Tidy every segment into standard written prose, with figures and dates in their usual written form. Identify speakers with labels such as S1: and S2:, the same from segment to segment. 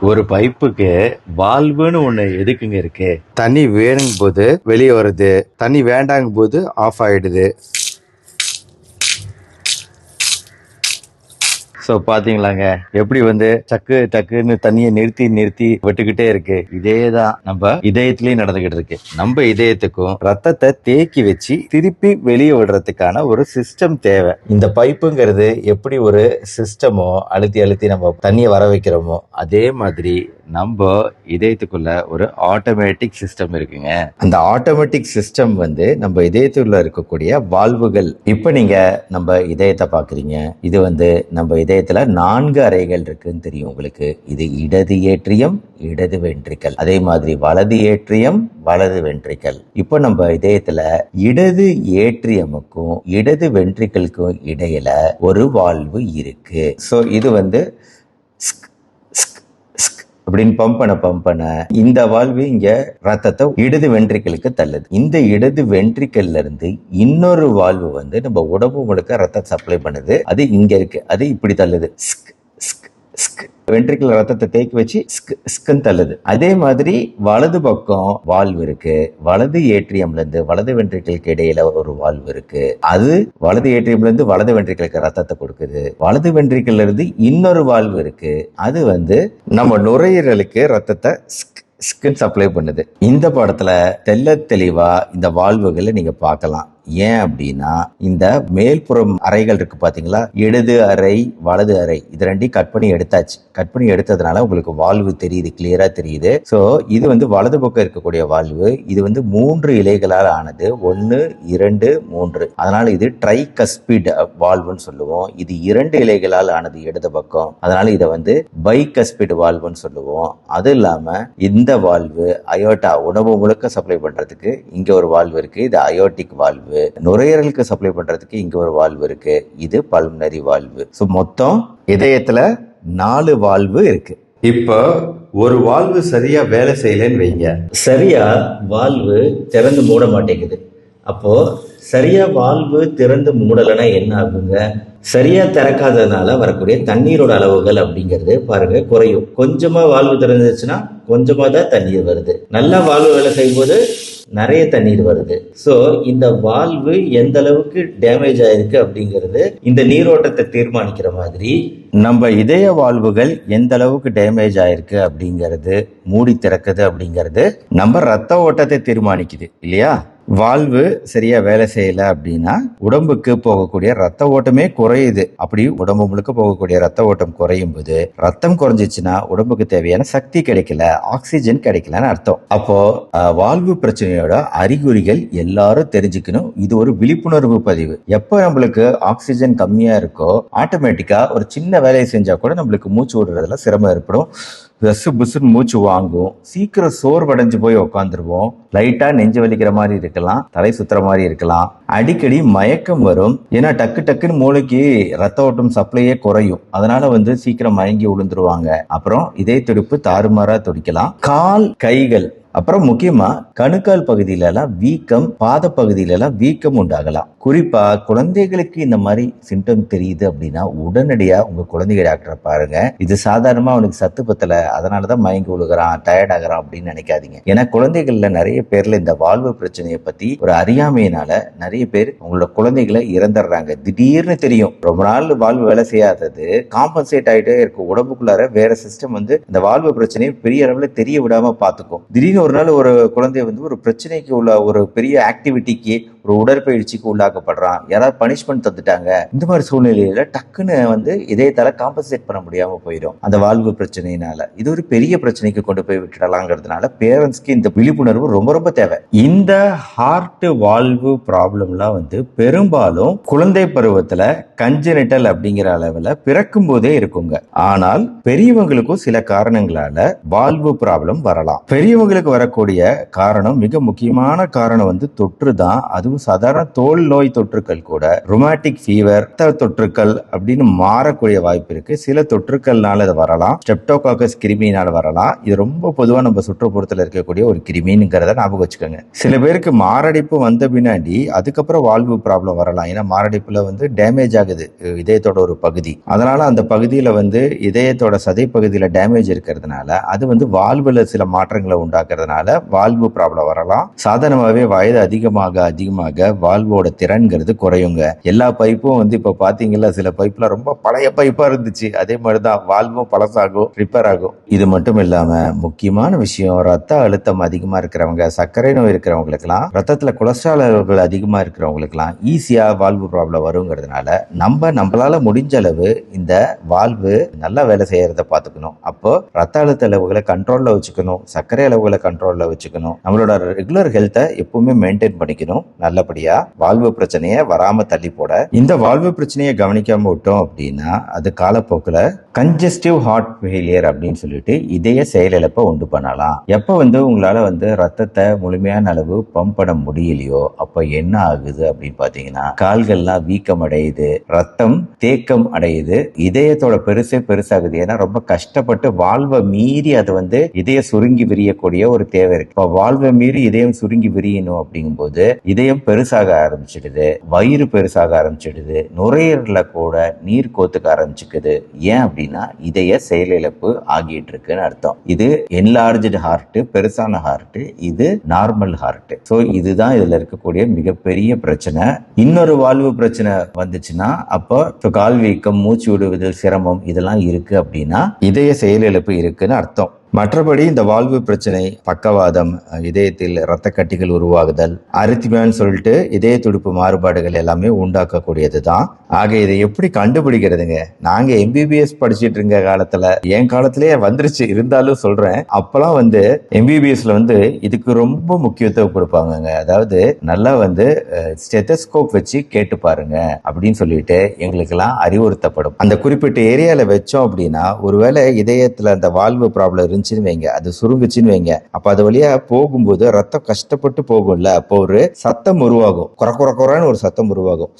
S1: ஒரு பைப்புக்கு வால்வுன்னு ஒண்ணு எதுக்குங்க இருக்கு? தண்ணி வேணுங்க போது வெளியே வருது, தண்ணி வேண்டாங்க போது ஆஃப் ஆயிடுது. ஸோ பாத்தீங்களாங்க எப்படி டக்கு டக்குன்னு தண்ணியை நிறுத்தி நிறுத்தி விட்டுக்கிட்டே இருக்கு. இதே தான் நம்ம இதயத்திலயும் நடந்துகிட்டு இருக்கு. நம்ம இதயத்துக்கும் ரத்தத்தை தேக்கி வச்சு திருப்பி வெளியே விடுறதுக்கான ஒரு சிஸ்டம் தேவை. இந்த பைப்புங்கிறது எப்படி ஒரு சிஸ்டமோ அழுத்தி அழுத்தி நம்ம தண்ணியை வர வைக்கிறோமோ அதே மாதிரி நம்ம இதயத்துக்குள்ள ஒரு ஆட்டோமேட்டிக் சிஸ்டம் இருக்குங்க. அந்த ஆட்டோமேட்டிக் சிஸ்டம் நம்ம இதயத்துக்குள்ள இருக்கக்கூடிய வால்வுகள். இப்ப நீங்க நம்ம இதயத்தை பாக்குறீங்க. இது நம்ம இதயத்துல 4 அறைகள் இருக்குன்னு தெரியும் உங்களுக்கு. இது இடது ஏற்றியம், இடது வென்ட்ரிக்கல், அதே மாதிரி வலது ஏற்றியம், வலது வென்ட்ரிக்கல். இப்போ நம்ம இதயத்துல இடது ஏற்றியமுக்கும் இடது வென்ட்ரிக்கலுக்கும் இடையில ஒரு வால்வு இருக்கு. ஸோ இது அப்படின்னு பம்ப் பண்ண இந்த வால்வு இங்க ரத்தத்தை இடது வென்ட்ரிக்கலுக்கு தள்ளுது. இந்த இடது வென்ட்ரிக்கல்ல இருந்து இன்னொரு வால்வு நம்ம உடம்பு முழுக்க ரத்தம் சப்ளை பண்ணுது. அது இங்க இருக்கு. அது இப்படி தள்ளுது. வென்ட்ரிக்கல் ரத்தத்தை தேக்கி வச்சு தள்ளுது. அதே மாதிரி வலது பக்கம் வால்வு இருக்கு. வலது ஏற்றியம்ல இருந்து வலது வென்ட்ரிக்கலுக்கு இடையில ஒரு வால்வு இருக்கு. அது வலது ஏற்றியம்ல இருந்து வலது வென்ட்ரிக்கலுக்கு ரத்தத்தை கொடுக்குது. வலது வென்ட்ரிக்கல்ல இருந்து இன்னொரு வால்வு இருக்கு. அது நம்ம நுரையீரலுக்கு ரத்தத்தை சப்ளை பண்ணுது. இந்த படத்துல தெல்ல தெளிவா இந்த வால்வுகளை நீங்க பார்க்கலாம். ஏன் அப்படின்னா இந்த மேல்புறம் அறைகள் இருக்கு பாத்தீங்களா, இடது அறை வலது அறை, இது ரெண்டையும் கட் பண்ணி எடுத்தாச்சு. கட் பண்ணி எடுத்ததுனால உங்களுக்கு வால்வு தெரியுது, கிளியரா தெரியுது. சோ இது வலது பக்கம் இருக்கக்கூடிய வால்வு. இது 3 இலைகளால் ஆனது. 1 2 3. அதனால இது ட்ரைகஸ்பிட் வால்வுன்னு சொல்லுவோம். இது 2 இலைகளால் ஆனது இடது பக்கம். அதனால இதை பைகஸ்பிட் வால்வுன்னு சொல்லுவோம். அது இல்லாம இந்த வால்வு அயோட்டா உணவு முழுக்க சப்ளை பண்றதுக்கு இங்க ஒரு வால்வு இருக்கு. இது அயோட்டிக் வால்வு. நுரையீரலுக்கு சப்ளை பண்றதுக்கு இங்க ஒரு வால்வு இருக்கு. இது பல்மனரி வால்வு. சோ மொத்தம் இதயத்துல 4 வால்வு இருக்கு. இப்போ ஒரு வால்வு சரியா வேலை செய்யலன்னு வைங்க. சரியா வால்வு திறந்து மூட மாட்டேங்குது. அப்போ சரியா வால்வு திறந்து மூடலைன்னா என்ன ஆகுங்க? சரியா திறக்காததுனால வரக்கூடிய தண்ணீரோட அளவுகள் அப்படிங்கிறது பாருங்க குறையும். கொஞ்சமா வால்வு திறந்துச்சுன்னா கொஞ்சமா தான் தண்ணீர் வருது. நல்லா வால்வு வேலை செய்யும் போது நிறைய தண்ணீர் வருது. சோ இந்த வால்வு எந்த அளவுக்கு டேமேஜ் ஆயிருக்கு அப்படிங்கிறது இந்த நீரோட்டத்தை தீர்மானிக்கிற மாதிரி நம்ம இதய வால்வுகள் எந்த அளவுக்கு டேமேஜ் ஆயிருக்கு அப்படிங்கிறது, மூடி திறக்குது அப்படிங்கிறது நம்ம ரத்த ஓட்டத்தை தீர்மானிக்குது இல்லையா? வால்வு சரியா வேலை செய்யல அப்படின்னா உடம்புக்கு போகக்கூடிய ரத்த ஓட்டமே குறையுது. அப்படி உடம்பு முழுக்க போகக்கூடிய ரத்த ஓட்டம் குறையும் போது ரத்தம் குறைஞ்சிச்சுன்னா உடம்புக்கு தேவையான சக்தி கிடைக்கல, ஆக்சிஜன் கிடைக்கலன்னு அர்த்தம். அப்போ வால்வு பிரச்சனையோட அறிகுறிகள் எல்லாரும் தெரிஞ்சுக்கணும். இது ஒரு விழிப்புணர்வு பதிவு. எப்ப நம்மளுக்கு ஆக்சிஜன் கம்மியா இருக்கோ ஆட்டோமேட்டிக்கா ஒரு சின்ன வேலையை செஞ்சா கூட நம்மளுக்கு மூச்சு விடுறதுல சிரமம் ஏற்படும். புசுன்னு மூச்சு வாங்கும். சீக்கிரம் சோர்வடைஞ்சு போய் உட்காந்துருவோம். லைட்டா நெஞ்சு வலிக்கிற மாதிரி இருக்கலாம், தலை சுத்துற மாதிரி இருக்கலாம், அடிக்கடி மயக்கம் வரும். ஏன்னா டக்கு டக்குன்னு மூளைக்கு ரத்த ஓட்டம் சப்ளையே குறையும். அதனால சீக்கிரம் மயங்கி விழுந்துருவாங்க. அப்புறம் இதய துடிப்பு தாறுமாறா துடிக்கலாம். கால் கைகள் அப்புறம் முக்கியமா கணுக்கால் பகுதியில எல்லாம் வீக்கம், பாத பகுதியில எல்லாம் வீக்கம் உண்டாகலாம். குறிப்பா குழந்தைகளுக்கு இந்த மாதிரி சிம்டம் தெரியுது அப்படின்னா உடனடியா உங்க குழந்தைங்க டாக்டரை பாருங்க. இது சாதாரணமா அவனுக்கு சத்து பத்தல, அதனாலதான் மயங்கி விழுகிறான், டயர்ட் ஆகிறான் அப்படின்னு நினைக்காதீங்க. ஏன்னா குழந்தைகள்ல நிறைய பேர்ல இந்த வாழ்வு பிரச்சனையை பத்தி ஒரு அறியாமையினால நிறைய பேர் உங்களோட குழந்தைகளை இறந்துடுறாங்க. திடீர்னு தெரியும். ரொம்ப நாள் வாழ்வு வேலை செய்யாதது காம்பன்சேட் ஆயிட்டே இருக்கும். உடம்புக்குள்ளார வேற சிஸ்டம் இந்த வாழ்வு பிரச்சனையை பெரிய அளவுல தெரிய விடாம பாத்துக்கும். திடீர்னு ஒரு நாள் ஒரு குழந்தை ஒரு பிரச்சனைக்கு உள்ள ஒரு பெரிய ஆக்டிவிட்டிக்கு, ஒரு உடற்பயிற்சிக்கு உள்ளாக்கப்படுறான், யாராவது பனிஷ்மெண்ட் தந்துட்டாங்க. இந்த மாதிரி சூழ்நிலையில டக்குன்னு இதயத்தால காம்பன்சேட் பண்ண முடியாம போயிடும் அந்த வாழ்வு பிரச்சனையினால. இது ஒரு பெரிய பிரச்சனைக்கு கொண்டு போய் விட்டுடலாங்கிறதுனால பேரண்ட்ஸ்க்கு இந்த விழிப்புணர்வு ரொம்ப ரொம்ப தேவை. இந்த ஹார்ட் வால்வு ப்ராப்ளம்லாம் பெரும்பாலும் குழந்தை பருவத்துல கன்ஜெனிட்டல் அப்படிங்கிற அளவுல பிறக்கும் போதே இருக்குங்க. ஆனால் பெரியவங்களுக்கும் சில காரணங்களால வால்வு ப்ராப்ளம் வரலாம். பெரியவங்களுக்கு வரக்கூடிய காரணம், மிக முக்கியமான காரணம் தொற்று தான். அது அதுவும் சாதாரண தோல் நோய் தொற்றுக்கள் கூட ரொமாட்டிக் ஃபீவர், ரத்த தொற்றுக்கள் அப்படின்னு மாறக்கூடிய வாய்ப்பு இருக்கு. சில தொற்றுக்கள்னால இது வரலாம், ஸ்ட்ரெப்டோகாக்கஸ் கிருமியினால வரலாம். இது ரொம்ப பொதுவா நம்ம சுற்றுப்புறத்துல இருக்கக்கூடிய ஒரு கிருமிங்கிறத ஞாபகம் வச்சுக்கோங்க. சில பேருக்கு மாரடைப்பு வந்த பின்னாடி அதுக்கப்புறம் வால்வு ப்ராப்ளம் வரலாம். ஏன்னா மாரடைப்புல டேமேஜ் ஆகுது இதயத்தோட ஒரு பகுதி. அதனால அந்த பகுதியில இதயத்தோட சதை பகுதியில டேமேஜ் இருக்கிறதுனால அது வால்வுல சில மாற்றங்களை உண்டாக்குறதுனால வால்வு ப்ராப்ளம் வரலாம். சாதாரணமாவே வயது அதிகமாக அதிகமாக வால்வோட திறன்கிறது குறையுங்க. எல்லா பைப்பும் இப்ப பாத்தீங்கன்னா சில பைப்ல ரொம்ப பழைய பைப்பா இருந்துச்சு, அதே மாதிரிதான் வால்வும் பழசாகும், ரிப்பேர் ஆகும். இது மட்டும் இல்லாம முக்கியமான விஷயம், ரத்த அழுத்தம் அதிகமா இருக்கிறவங்க, சர்க்கரை நோய் இருக்கிறவங்களுக்குலாம், ரத்தத்துல கொலஸ்ட்ரால் அளவுகள் அதிகமா இருக்கிறவங்களுக்குலாம் ஈஸியா வால்வு ப்ராப்ளம் வருங்கிறதுனால நம்மளால முடிஞ்ச அளவு இந்த வால்வு நல்லா வேலை செய்யறத பாத்துக்கணும். அப்போ ரத்த அழுத்த அளவுகளை கண்ட்ரோல்ல வச்சுக்கணும், சர்க்கரை அளவுகளை கண்ட்ரோல்ல வச்சுக்கணும், நம்மளோட ரெகுலர் ஹெல்த்தை எப்பவுமே மெயின்டைன் பண்ணிக்கணும். நல்லபடியா வால்வு பிரச்சனையை வராம தள்ளி போட, இந்த வால்வு பிரச்சனையை கவனிக்காம விட்டோம் அப்படின்னா அது காலப்போக்கில் கன்ஜஸ்டிவ் ஹார்ட் ஃபெயிலியர் அப்படின்னு சொல்லிட்டு இதய செயலிழப்பை உண்டு பண்ணலாம். எப்ப உங்களால ரத்தத்தை முழுமையான அளவு பம்ப் பண்ண முடியலையோ அப்ப என்ன ஆகுது அப்படின்னு பாத்தீங்கன்னா கால்கள்லாம் வீக்கம் அடையுது, ரத்தம் தேக்கம் அடையுது, இதயத்தோட பெருசாகுது. ஏன்னா ரொம்ப கஷ்டப்பட்டு வாழ்வை மீறி அது இதய சுருங்கி விரியக்கூடிய ஒரு தேவை இருக்கு. இப்ப வாழ்வை மீறி இதயம் சுருங்கி விரியணும் அப்படிங்கும்போது இதயம் பெருசாக ஆரம்பிச்சிடுது, வயிறு பெருசாக ஆரம்பிச்சிடுது, நுரையீரல கூட நீர் கோத்துக்க ஆரம்பிச்சுக்குது. ஏன் அப்படின்னா இதய செயலிழப்பு ஆகிட்டு இருக்குன்னு அர்த்தம். இது என்லார்ஜ்டு ஹார்ட், பெருசான ஹார்ட், இது நார்மல் ஹார்ட். சோ இதுதான் இதுல இருக்கக்கூடிய மிகப்பெரிய பிரச்சனை. இன்னொரு வால்வு பிரச்சனை வந்துச்சுன்னா அப்போ கால் வீக்கம், மூச்சு விடுவது சிரமம் இதெல்லாம் இருக்கு அப்படின்னா இதய செயலிழப்பு இருக்குன்னு அர்த்தம். மற்றபடி இந்த வால்வு பிரச்சனை, பக்கவாதம், இதயத்தில் இரத்த கட்டிகள் உருவாகுதல், அரித்மியான்னு சொல்லிட்டு இதய துடிப்பு மாறுபாடுகள் எல்லாமே உண்டாக்கக்கூடியது தான். ஆக இதை எப்படி கண்டுபிடிக்கிறதுங்க? நாங்க எம்பிபிஎஸ் படிச்சுட்டு இருக்க காலத்துல, என் காலத்திலேயே வந்துருச்சு, இருந்தாலும் சொல்றேன், அப்பெல்லாம் எம்பிபிஎஸ்ல இதுக்கு ரொம்ப முக்கியத்துவம் கொடுப்பாங்க. அதாவது நல்லா ஸ்டெத்தஸ்கோப் வச்சு கேட்டு பாருங்க அப்படின்னு சொல்லிட்டு எங்களுக்கு எல்லாம் அறிவுறுத்தப்படும். அந்த குறிப்பிட்ட ஏரியால வச்சோம் அப்படின்னா ஒருவேளை இதயத்துல அந்த வால்வு ப்ராப்ளம் வைங்க, அது சுருங்குச்சுன்னு வைங்க, அப்ப அது வழியா போகும்போது ரத்தம் கஷ்டப்பட்டு போகும்ல, அப்போ ஒரு சத்தம் உருவாகும், குறக்குறன்னு ஒரு சத்தம் உருவாகும்.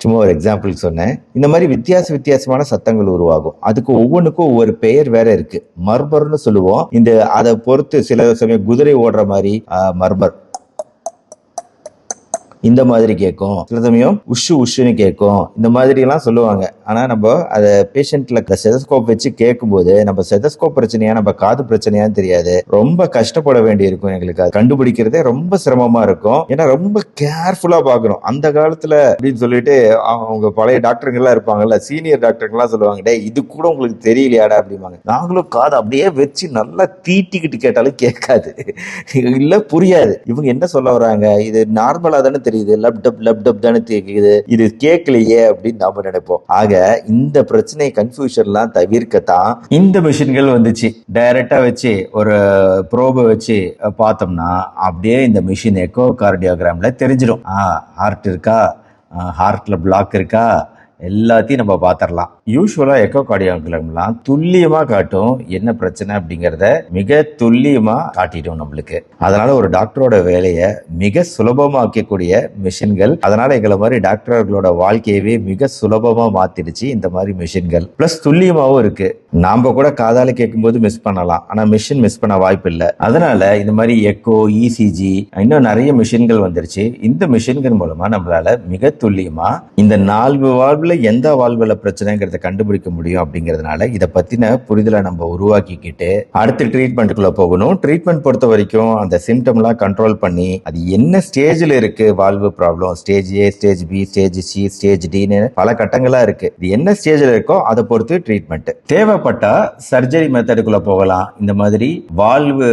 S1: சும்மா ஒரு எக்ஸாம்பிள் சொன்னேன். இந்த மாதிரி வித்தியாசமான சத்தங்கள் உருவாகும். அதுக்கு ஒவ்வொன்றுக்கும் ஒவ்வொரு பெயர் வேற இருக்கு. மர்மர்னு சொல்லுவோம். அதை பொறுத்து சில சமயம் குதிரை ஓடுற மாதிரி மர்மர் இந்த மாதிரி கேட்கும், சில சமயம் உஷுன்னு கேட்கும், இந்த மாதிரி எல்லாம் சொல்லுவாங்க. ஆனா நம்ம அதை பேஷண்ட்ல ஸ்டெதஸ்கோப் வச்சு கேட்கும்போது நம்ம ஸ்டெதஸ்கோப் பிரச்சனையா நம்ம காது பிரச்சனையான்னு தெரியாது, ரொம்ப கஷ்டப்பட வேண்டி இருக்கும். எங்களுக்கு அது கண்டுபிடிக்கிறதே ரொம்ப சிரமமா இருக்கும். ஏன்னா ரொம்ப கேர்ஃபுல்லா பாக்கணும். அந்த காலத்துல அப்படின்னு சொல்லிட்டு அவங்க பழைய டாக்டருங்கெல்லாம் இருப்பாங்கல்ல, சீனியர் டாக்டருங்கெல்லாம் சொல்லுவாங்க, டே இது கூட உங்களுக்கு தெரியலையாடா அப்படிம்பாங்க. நாங்களும் காது அப்படியே வச்சு நல்லா தீட்டிக்கிட்டு கேட்டாலும் கேட்காது, இல்ல புரியாது, இவங்க என்ன சொல்ல வராங்க, இது நார்மலா தானே தெரியுது, லப்டப் தானே தெரியுது, இது கேட்கலையே அப்படின்னு நாம நினைப்போம். ஆக இந்த பிரச்சனை கன்ஃபியூஷன்லாம் தவிர்க்கத்தான் இந்த மிஷின்கள் வந்துச்சு. டைரக்டா வச்சு ஒரு ப்ரோபை வச்சு பார்த்தோம்னா அப்படியே இந்த மிஷின் எக்கோ கார்டியோகிராம்ல தெரிஞ்சிடும். ஹார்ட் இருக்கா, ஹார்ட்ல பிளாக் இருக்கா, எல்லாத்தையும் நம்ம பாத்திரலாம். யூஸ்வலா எக்கோ கார்டியோகிராம்லாம் துல்லியமா காட்டும் என்ன பிரச்சனை அப்படிங்கறத, மிக துல்லியமா காட்டிடும் நம்மளுக்கு. அதனால ஒரு டாக்டரோட வேலையை மிக சுலபமாக்கக்கூடிய மிஷின்கள். அதனால எங்களை மாதிரி டாக்டர்களோட வாழ்க்கையவே மிக சுலபமா மாத்திடுச்சு இந்த மாதிரி மிஷின்கள். பிளஸ் துல்லியமாவும் இருக்கு. நாம கூட காதால கேட்கும்போது மிஸ் பண்ணலாம், ஆனா மிஷின் மிஸ் பண்ண வாய்ப்பு இல்லை. அதனால இந்த மாதிரி எக்கோ, இசிஜி, இன்னும் நிறைய மிஷின்கள் வந்துருச்சு. இந்த மிஷின்கள் மூலமா நம்மளால மிக துல்லியமா இந்த 4 வால்வுல எந்த வால்வுல பிரச்சனைங்கிறத கண்டுபிடிக்க முடியும். அப்படிங்கறதுனால இதை பத்தின புரிதலை நம்ம உருவாக்கிக்கிட்டு அடுத்த ட்ரீட்மெண்ட்டுக்குள்ள போகணும். ட்ரீட்மெண்ட் பொறுத்த வரைக்கும் அந்த சிம்டம் எல்லாம் கண்ட்ரோல் பண்ணி அது என்ன ஸ்டேஜ்ல இருக்கு valve problem, stage A, stage B, stage C, stage டின்னு பல கட்டங்களா இருக்கு. இது என்ன ஸ்டேஜ்ல இருக்கோ அதை பொறுத்து ட்ரீட்மெண்ட். தேவைப்பட்டா சர்ஜரி மெத்தடுக்குள்ள போகலாம். இந்த மாதிரி வால்வு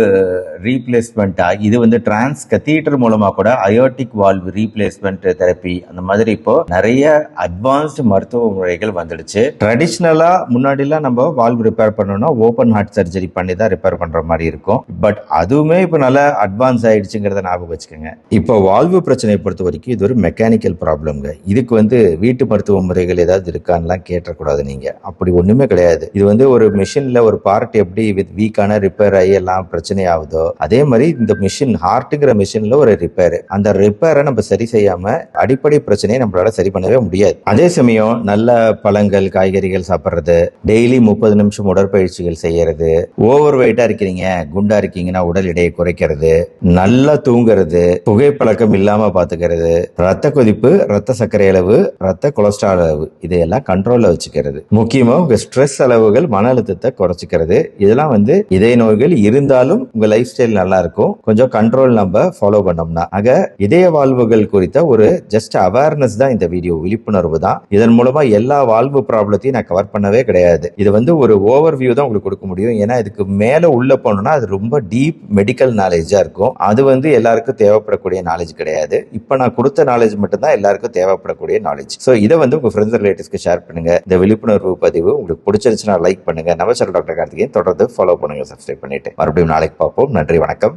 S1: ரீப்ளேஸ்மெண்டா இது டிரான்ஸ் கத்தீட்டர் மூலமா கூட அயோட்டிக் வால்வு ரீப்ளேஸ்மெண்ட் தெரப்பி, அந்த மாதிரி இப்போ நிறைய அட்வான்ஸ்டு மருத்துவ முறைகள் வந்துடுச்சு. ட்ரெடிஷ்னலா முன்னாடி எல்லாம் நம்ம வால்வு ரிப்பேர் பண்ணணும்னா ஓபன் ஹார்ட் சர்ஜரி பண்ணி தான் ரிப்பேர் பண்ற மாதிரி இருக்கும். பட் அதுவுமே இப்ப நல்லா அட்வான்ஸ் ஆயிடுச்சுங்கிறத ஞாபகம் வச்சுக்கோங்க. இப்போ வால்வு பிரச்சனையை பொறுத்த வரைக்கும் இது ஒரு மெக்கானிக்கல் ப்ராப்ளம்ங்க. இதுக்கு வீட்டு மருத்துவ முறைகள் ஏதாவது இருக்கான்லாம் கேட்டக்கூடாது நீங்க. அப்படி ஒண்ணுமே கிடையாது. இது வந்து ஒரு மிஷின்ல ஒரு பார்ட் எப்படி வித் வீக்கான ரிப்பேர் ஆகி எல்லாம் பிரச்சனை ஆகுதோ அதே மாதிரி இந்த மிஷின் ஹார்ட்ங்கிற மிஷின்ல ஒரு ரிப்பேர், அந்த ரிப்பேரை நம்ம சரி செய்யாம அடிப்படை பிரச்சனையை நம்மளால சரி பண்ணவே முடியாது. அதே சமயம் நல்ல பழங்கள் காய்கறிகள் சாப்பிட்றது, டெய்லி 30 நிமிஷம் உடற்பயிற்சிகள் செய்யறது, ஓவர் வெயிட்டா இருக்கிறீங்க குண்டா இருக்கீங்கன்னா உடல் எடையை குறைக்கிறது, நல்லா தூங்குறது, புகைப்பழக்கம் இல்லாம பாத்துக்கிறது, ரத்த கொதிப்பு, ரத்த சர்க்கரை அளவு, ரத்த கொலஸ்ட்ரால் அளவு இதையெல்லாம் கண்ட்ரோல்ல வச்சுக்கிறது, முக்கியமா உங்க ஸ்ட்ரெஸ் அளவுகள், மன அழுத்தத்தை குறைச்சிக்கிறது. இதெல்லாம் வந்து இதய நோய்கள் இருந்தாலும் உங்க லைஃப் ஸ்டைல் நல்லா இருக்கும் கொஞ்சம் கண்ட்ரோல் நம்ம ஃபாலோ பண்ணோம்னா. ஆக இதய வாழ்வுகள் குறித்த ஒரு ஜஸ்ட் அவேர்னஸ் தான் இந்த வீடியோ, விழிப்புணர்வு தான். இதன் மூலமா எல்லா வாழ்வு ப்ராப்ளத்தையும் நான் கவர் பண்ணவே கிடையாது. இது வந்து ஒரு ஓவர் வியூ தான் உங்களுக்கு கொடுக்க முடியும். ஏன்னா இதுக்கு மேல உள்ள போனோம்னா அது ரொம்ப டீப் மெடிக்கல் நாலேஜா இருக்கும். அது வந்து எல்லாருக்கும் தேவைப்படக்கூடிய நாலேஜ் கிடையாது. இப்ப நான் கொடுத்த நாலேஜ் மட்டும் தான் எல்லாருக்கும் தேவைப்படக்கூடிய நாலேஜ். சோ இதை வந்து உங்க ஃப்ரெண்ட்ஸ் ரிலேட்டிவ்ஸ்க்கு ஷேர் பண்ணுங்க. இந்த விழிப்புணர்வு பதிவு உங்களுக்கு பிடிச்சிருந்துச்சுன்னா லைக் பண்ணுங்க. நம்ம சேனல் டாக்டர் கார்த்திகேயன் தொடர்ந்து ஃபாலோ பண்ணுங்க, சப்ஸ்கிரைப் பண்ணிட்டு. மறுபடியும் நாளைக்கு பார்ப்போம். நன்றி, வணக்கம்.